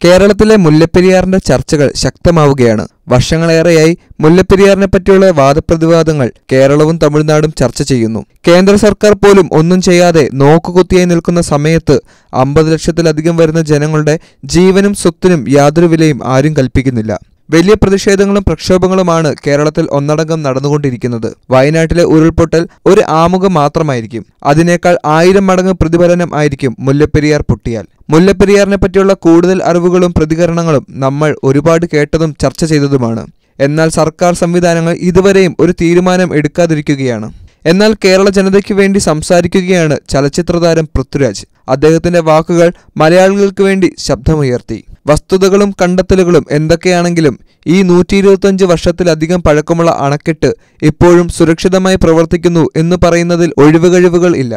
കേരളത്തിലെ മുല്ലപ്പെരിയാറിന്റെ ചർച്ചകൾ ശക്തമാവുകയാണ്. വർഷങ്ങളേറെയായി മുല്ലപ്പെരിയാറിനെ പറ്റിയുള്ള വാദപ്രതിവാദങ്ങൾ കേരളവും തമിഴ്നാടും ചർച്ച ചെയ്യുന്നു. കേന്ദ്ര സർക്കാർ പോലും ഒന്നും ചെയ്യാതെ നോക്കുകുത്തിയായി നിൽക്കുന്ന സമയത്ത് 50 ലക്ഷത്തിലധികം വരുന്ന ജനങ്ങളുടെ ജീവനും സ്വത്തിനും യാതൊരു വിലയും ആരും കൽപ്പിക്കുന്നില്ല. വലിയ പ്രതിഷേധങ്ങളും പ്രക്ഷോഭങ്ങളുമാണ് കേരളത്തിൽ ഒന്നടങ്കം നടന്നുകൊണ്ടിരിക്കുന്നത്. വയനാട്ടിലെ ഉരുൾപൊട്ടൽ ഒരു ആമുഖം മാത്രമായിരിക്കും. അതിനേക്കാൾ 1000 മടങ്ങ് പ്രതിഫലനം ആയിരിക്കും മുല്ലപ്പെരിയാർ പൊട്ടിയാൽ. മുല്ലപ്പെരിയാറിനെ പറ്റിയുള്ള കൂടുതൽ അറിവുകളും പ്രതികരണങ്ങളും നമ്മൾ ഒരുപാട് കേട്ടതും ചർച്ച ചെയ്തതുമാണ്. എന്നാൽ സർക്കാർ സംവിധാനങ്ങൾ ഇതുവരെയും ഒരു തീരുമാനം എടുക്കാതിരിക്കുകയാണ്. എന്നാൽ കേരള ജനതയ്ക്ക് വേണ്ടി സംസാരിക്കുകയാണ് ചലച്ചിത്രതാരം പൃഥ്വിരാജ്. അദ്ദേഹത്തിന്റെ വാക്കുകൾ മലയാളികൾക്ക് വേണ്ടി ശബ്ദമുയർത്തി. വസ്തുതകളും കണ്ടെത്തലുകളും എന്തൊക്കെയാണെങ്കിലും ഈ 125 വർഷത്തിലധികം പഴക്കമുള്ള അണക്കെട്ട് ഇപ്പോഴും സുരക്ഷിതമായി പ്രവർത്തിക്കുന്നു എന്ന് പറയുന്നതിൽ ഒഴിവുകഴിവുകൾ ഇല്ല.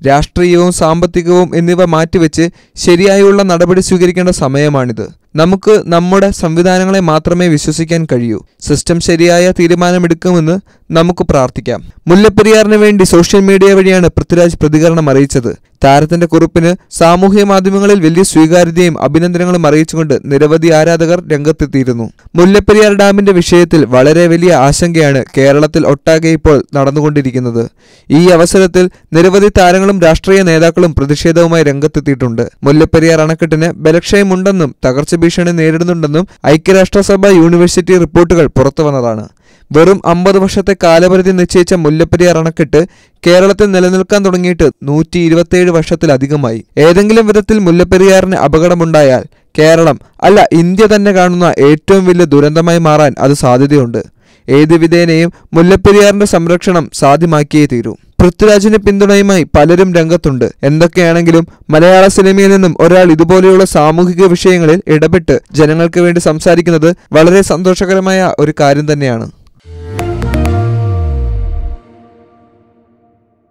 രാഷ്ട്രീയവും സാമ്പത്തികവും എന്നിവ മാറ്റിവെച്ച് ശരിയായുള്ള നടപടി സ്വീകരിക്കേണ്ട സമയമാണിത്. നമുക്ക് നമ്മുടെ സംവിധാനങ്ങളെ മാത്രമേ വിശ്വസിക്കാൻ കഴിയൂ. സിസ്റ്റം ശരിയായ തീരുമാനമെടുക്കുമെന്ന് നമുക്ക് പ്രാർത്ഥിക്കാം. മുല്ലപ്പെരിയാറിന് വേണ്ടി സോഷ്യൽ മീഡിയ വഴിയാണ് പൃഥ്വിരാജ് പ്രതികരണം അറിയിച്ചത്. താരത്തിന്റെ കുറിപ്പിന് സാമൂഹ്യ മാധ്യമങ്ങളിൽ വലിയ സ്വീകാര്യതയും അഭിനന്ദനങ്ങളും അറിയിച്ചുകൊണ്ട് നിരവധി ആരാധകർ രംഗത്തെത്തിയിരുന്നു. മുല്ലപ്പെരിയാർ ഡാമിന്റെ വിഷയത്തിൽ വളരെ വലിയ ആശങ്കയാണ് കേരളത്തിൽ ഒട്ടാകെ ഇപ്പോൾ നടന്നുകൊണ്ടിരിക്കുന്നത്. ഈ അവസരത്തിൽ നിരവധി താരങ്ങളും രാഷ്ട്രീയ നേതാക്കളും പ്രതിഷേധവുമായി രംഗത്തെത്തിയിട്ടുണ്ട്. മുല്ലപ്പെരിയാർ അണക്കെട്ടിന് ബലക്ഷയമുണ്ടെന്നും തകർച്ച ഭീഷണി നേരിടുന്നുണ്ടെന്നും ഐക്യരാഷ്ട്രസഭ യൂണിവേഴ്സിറ്റി റിപ്പോർട്ടുകൾ പുറത്തുവന്നതാണ്. വെറും 50 വർഷത്തെ കാലപരിധി നിശ്ചയിച്ച മുല്ലപ്പെരിയാർ അണക്കെട്ട് കേരളത്തിൽ നിലനിൽക്കാൻ തുടങ്ങിയിട്ട് 127 വർഷത്തിലധികമായി. ഏതെങ്കിലും വിധത്തിൽ മുല്ലപ്പെരിയാറിന് അപകടമുണ്ടായാൽ കേരളം അല്ല ഇന്ത്യ തന്നെ കാണുന്ന ഏറ്റവും വലിയ ദുരന്തമായി മാറാൻ അത് സാധ്യതയുണ്ട്. ഏത് വിധേനയും മുല്ലപ്പെരിയാറിന്റെ സംരക്ഷണം സാധ്യമാക്കിയേ തീരൂ. പൃഥ്വിരാജിന് പിന്തുണയുമായി പലരും രംഗത്തുണ്ട്. എന്തൊക്കെയാണെങ്കിലും മലയാള സിനിമയിൽ നിന്നും ഒരാൾ ഇതുപോലെയുള്ള സാമൂഹിക വിഷയങ്ങളിൽ ഇടപെട്ട് ജനങ്ങൾക്ക് വേണ്ടി സംസാരിക്കുന്നത് വളരെ സന്തോഷകരമായ ഒരു കാര്യം തന്നെയാണ്.